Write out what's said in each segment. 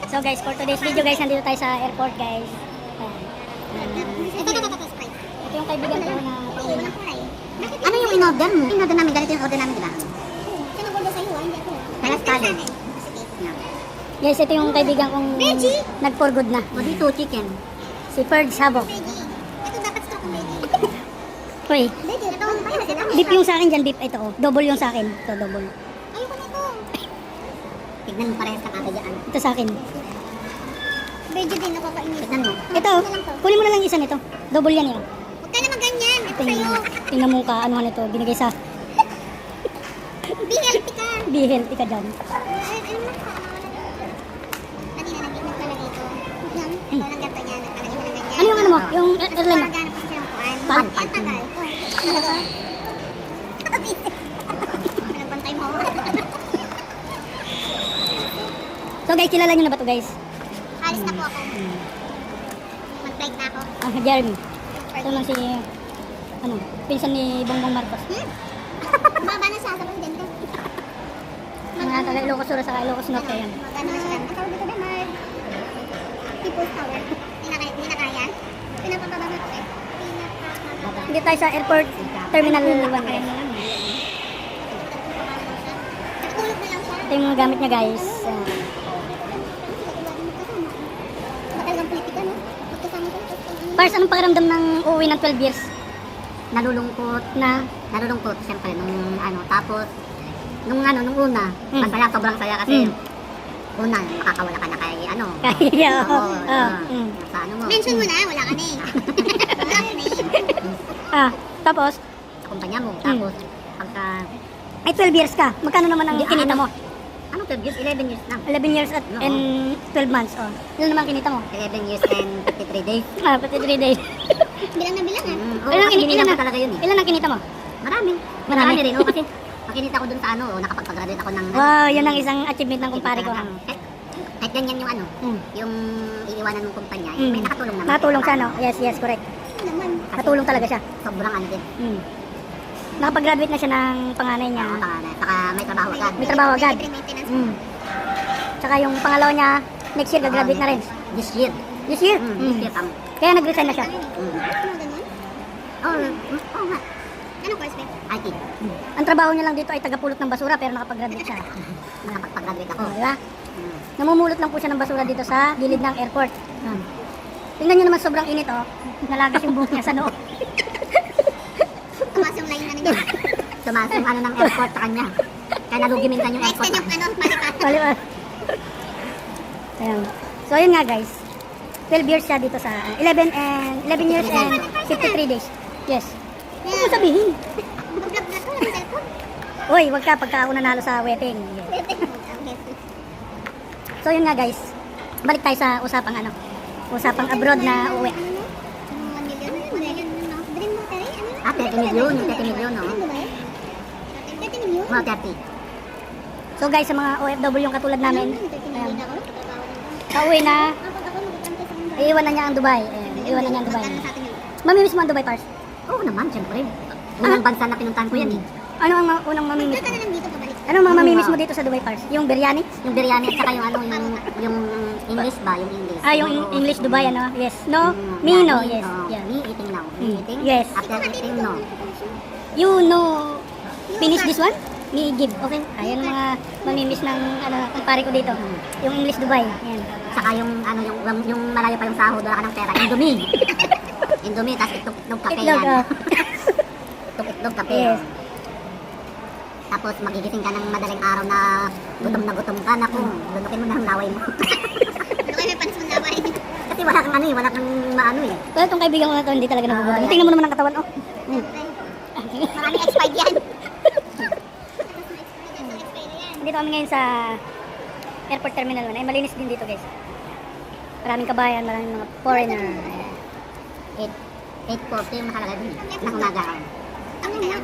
So guys, for today's video guys, nandito tayo sa airport guys. Ito yung kaibigan ko na ano yung in-order mo? In-order namin, ganito yung order namin, diba? Guys, ito yung kaibigan kong nag-for good na. O dito, chicken. Si Ferg Sabok. Ito dapat stroke ng baby. Uy, Ito, beef yung sa akin dyan, beef. Ito oh, double yung sa akin. Ito, double. ayoko nito. Tignan mo parehas ka kata dyan. Ito sa akin. Veggie din, nakakainit. Tignan mo. Ito, kunin mo na lang isa nito. Double yan yun. Huwag ka naman ganyan. Ito sa'yo. Tingnan mo ka, ano ito, binigay sa Be healthy ka. be healthy ka dyan. Kanina naglalagay ito. Yan. Ito lang gato niya. Naglalagay mo lang ganyan. Ano yung ano mo? Yung airline mo? Maghanap kasi ng kuhan. Pan. Ang tagal. Ano ba? Nagbantay mo. So guys, kilala nyo na ba ito guys? Alis na po ako. Mag-flight na ako. Jeremy. Ito lang si, ano, pinsan ni Bongbong Marcos. Baba na sa sabon din ko. Mga taga Ilocos Sur sa Ilocos Norte yan. Mag-ano na sila. Ang tawag dito ba, Mark? People's Tower. Hindi na kaya? Pinapababa na ko eh. Pinapababa. Hindi tayo sa airport terminal 1 guys. Natulog na lang siya. Ito yung mga gamit niya guys. Matalagang politika, no? Magkasama ko. Pars, anong pakiramdam ng uuwi ng 12 years? Nalulungkot. Na, Nalulungkot, siyempre, nung ano, tapos, nung una, Hmm. masaya, sobrang saya kasi, Hmm. una, makakawala ka na kay, ano, kaya oo, sa ano mo, Mention mo na, wala ka na eh. Wala ka na eh. Tapos, sa kumpanya mo, tapos, pagka, ay 12 years ka. Magkano naman ang Hindi, kinita mo? ano, 12 years, 11 years lang. 11 years at Oo. and 12 months. Oh. Ilan naman kinita mo? 11 years and 53 days. Pati 3 days. Bilang na bilang ah. Ilan ang Ilan kinita na talaga yun eh. Ilan ang kinita mo? Marami. Marami. Marami rin, kasi, makinita ko dun sa ano, nakapagpag-graduate ako ng, Wow, yun ang isang achievement ng kumpare ko. Kahit ganyan yung ano, Hmm. yung iiwanan mong kumpanya, Hmm. may nakatulong naman. Nakatulong siya, no? Yes, yes, correct. Ano naman. Nakatulong talaga siya. Sobrang ano din. Nakapag-graduate na siya ng panganay niya. Saka may trabaho agad. May trabaho agad. Military maintenance. Tsaka yung pangalawa niya, next year gagraduate na rin. This year. This year? This year kami. Kaya nag-resign na siya. Ano ganun? Oo nga. Anong course ba? IT. Ang trabaho niya lang dito ay tagapulot ng basura pero nakapag-graduate siya. Nakapag-graduate ako. Di ba? Namumulot lang po siya ng basura dito sa gilid ng airport. Tingnan niyo naman sobrang init oh. Nalagas yung buhok niya sa noo. Tumas yung line na niya. Tumaas yung ano ng airport sa kanya. Kaya nalugi minsan yung airport. Extend yung ano, palipat. Paliwan. Ayan. So yun nga guys. 12 years siya dito sa 11 years and 53 days. Yes. Ano mo sabihin? Vlog na to, walang cellphone. Uy, wag ka pagka ako nanalo sa wedding. So yun nga guys. Balik tayo sa usapang ano. Usapang abroad na uwi. 1 million, 1 million, ano? Dream mo tari, ano? 30 million. 30 million, no? Ano ba eh? 30 million? Mga 30. So guys, sa mga OFW yung katulad namin, 30 million ako. Trabaho din. pauwi na, Kapag ako magkantay sa Mumbai. iiwan na niya ang Dubai. Ayan, iiwan na niya ang Dubai. Magkano sa atin yun? Mamimiss mo ang Dubai, Pars? Oo naman, siyempre. Unang bansa na pinuntahan ko yan eh. Ano ang unang mamimiss Punta mo? ka na lang dito, pabalik. Ano ang mga mamimiss mo dito sa Dubai, Pars? Yung biryani? Yung biryani at saka yung ano, yung English ba? Yung English. Yung Oo. English Dubai, ano? Yes. No? Mm, Me, no? me, Yes. oo. Yeah. Me eating now. Me eating? Yes. After eating, no. You know, finish this one? Me give. Okay. Ayun ang mga mamimiss ng ano, kumpare ko dito. Yung English Dubai. Yan. Saka yung ano, yung malayo pa yung sahod, wala ka ng pera. Indomie. Indomie, tapos itlog kape Itlog, yan. oh. Itlog kape. Yes. oh. Tapos magigising ka ng madaling araw na gutom ka. Naku, lunukin mo na ang laway mo. Ano kayo may panis mong laway? Kasi wala kang ano eh, wala kang maano eh. Pero itong kaibigan ko na to, hindi talaga nagugutom. Tingnan mo naman ang katawan, oh. Maraming expired yan. Dito kami ngayon sa airport terminal 1. Ay, malinis din dito, guys. Maraming kabayan, maraming mga foreigner. 8:40 yung nakalagay dun. Nang umaga. Ano na?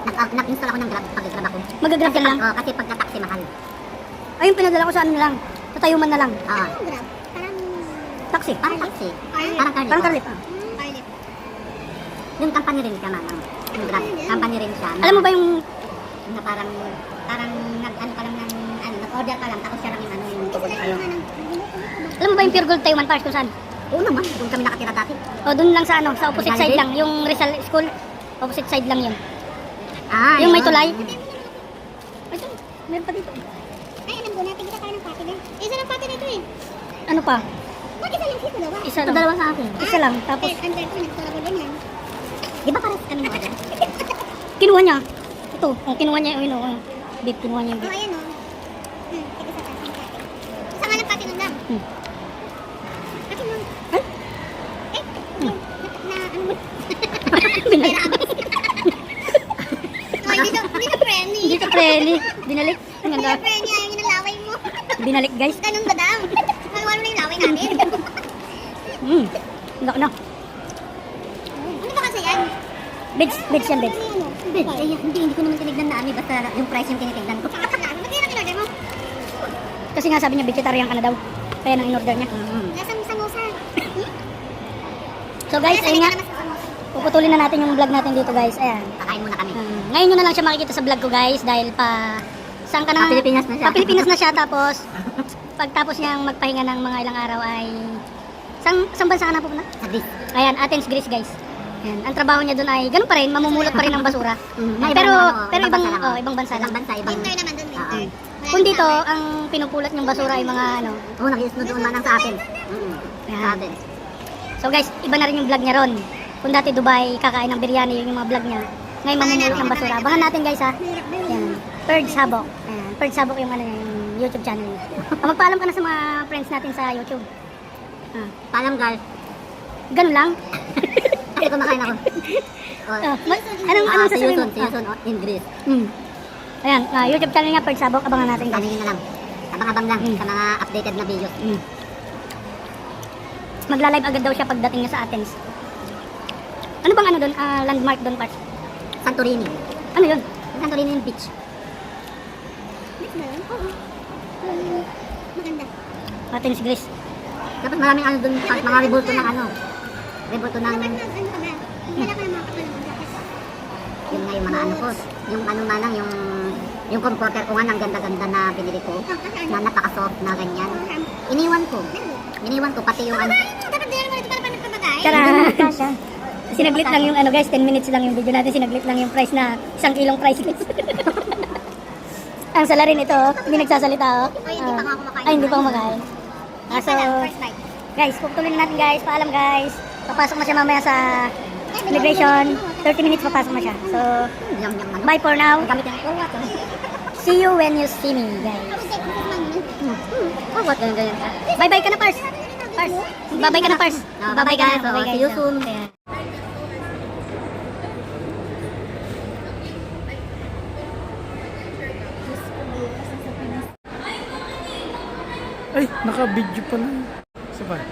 Nag-install ako ng Grab pag-grab ako. Mag-grab ka lang? Oo, kasi pag na-taxi mahal. Ay, yung pinadala ko sa ano na lang. Sa Tayuman na lang. Oo. Anong grab? Parang... Taxi. Parang taxi. Carlit. Parang carlit. Parang Carlit. Carlit. Yung company rin siya, ma'am. Yung Grab. Company rin siya. Alam mo ba yung... Na parang nag-ano pa lang ng nag-order pa lang tapos siya lang yung yung tugon sa'yo. Alam mo ba yung Pure Gold Tayuman Parks kung saan? Oo naman, doon kami nakatira dati. O, doon lang sa ano, sa opposite Rizal side din? lang. Yung Rizal School. Opposite side lang yun. Ah, Yung may yun. tulay. Ay, ito, meron pa dito. Ay, alam ko na. Tigita tayo ng pati na. Isa lang pati na ito eh. Ano pa? Bakit isa lang dito daw? Isa Ito lang. dalawa sa akin. Isa lang. Tapos, Under ko, nagtulabo din yan. Di ba parang kami nakatira? kinuha niya. Ito, kinuha niya yung beef, kinuha niya yung Oh, beef. ayan o. Tigisa tayo ng pati. Isa nga lang pati ng dam. Hmm. Kasi mo. Ay? Eh, na ano mo? Binalik. Oh, hindi ka friendly. Hindi ka preli. Binalik. Ang Hindi ganda. ka friendly. Ayaw yung laway mo. Binalik, guys. Ganun ba daw? Nagawalo na yung laway natin. Laki na. Ano ba kasi yan? Beds yan, beds. Hindi ko naman tinignan na ano, basta yung price yung tinitignan ko. Ba't yun ang in-order mo? Kasi nga sabi niya, vegetarian ka na daw. Kaya nang in-order niya. Lasang samosa. So guys, ayun nga. Puputulin na natin yung vlog natin dito, guys. Ayan. Kakain muna kami. Ngayon nyo na lang siya makikita sa vlog ko, guys. Dahil saan ka na? Pa-Pilipinas na siya. Pa-Pilipinas na siya. Tapos, pagtapos niyang magpahinga ng mga ilang araw ay... Saan bansa ka na pupunta? Sa Greece. Ayan, Athens, Greece, guys. Ayan, ang trabaho niya doon ay ganun pa rin, mamumulot pa rin ng basura. Pero ibang bansa lang. ibang bansa lang. Ibang bansa, ibang... Winter naman dun, winter. Oo. Kung dito, ang pinupulot ng basura ay mga ano. Oo, nag-i-snow doon man ang sa atin. Yan. Sa atin. So guys, iba na rin yung vlog niya ron. Kung dati Dubai, kakain ng biryani, yun yung mga vlog niya. Ngayon mamumulot ng basura. Abangan natin, guys, ha. Yan. Purge Sabok. Ayan. Purge Sabok yung ano niya, yung YouTube channel niya. Magpaalam ka na sa mga friends natin sa YouTube. Paalam, guys. Ganun lang. Kasi kumakain ako. Anong see sasabihin you mo? soon, see you soon in Greece. Ayan, YouTube channel niya, Purge Sabok. Abangan natin, guys. Kanina na lang. Abang-abang lang sa mga updated na videos. Magla-live agad daw siya pagdating niya sa Athens. Ano bang ano doon? Landmark doon, Parts? Santorini. Ano yun? Santorini yung beach. Beach ba yun? Oo. Maganda. Athens, Greece. Tapos maraming ano doon, mga rebulto ng ano. Rebulto ng... Dapat na, ano ka ba? Wala ka na mga kapal ng jacket. Yun nga yung mga ano ko. Yung ano manang, yung comforter ko nga ng ganda-ganda na binili ko. Na napaka-soft na ganyan. Iniwan ko. Iniwan ko pati yung ano. Dapat din naman ito para pa nagpabagay. Tara! Sinaglit lang yung ano guys, 10 minutes lang yung video natin. Sinaglit lang yung price na 1 kilong price list. Ang salarin ito, hindi nagsasalita oh. Ay, hindi pa nga ako kumakain. Ay, hindi pa kumakain. So, First bite. guys, puputuloy na natin guys. Paalam guys. Papasok na siya mamaya sa immigration. 30 minutes papasok na siya. So, Yung ano. bye for now. Gamit yan. Oh, what? See you when you see me, guys. Oh, what? Ganyan. Bye-bye ka na, Pars. Pars. Bye-bye ka na, Pars. Bye-bye guys. See you soon. Ayan. Ay, naka-video pala. Sabay.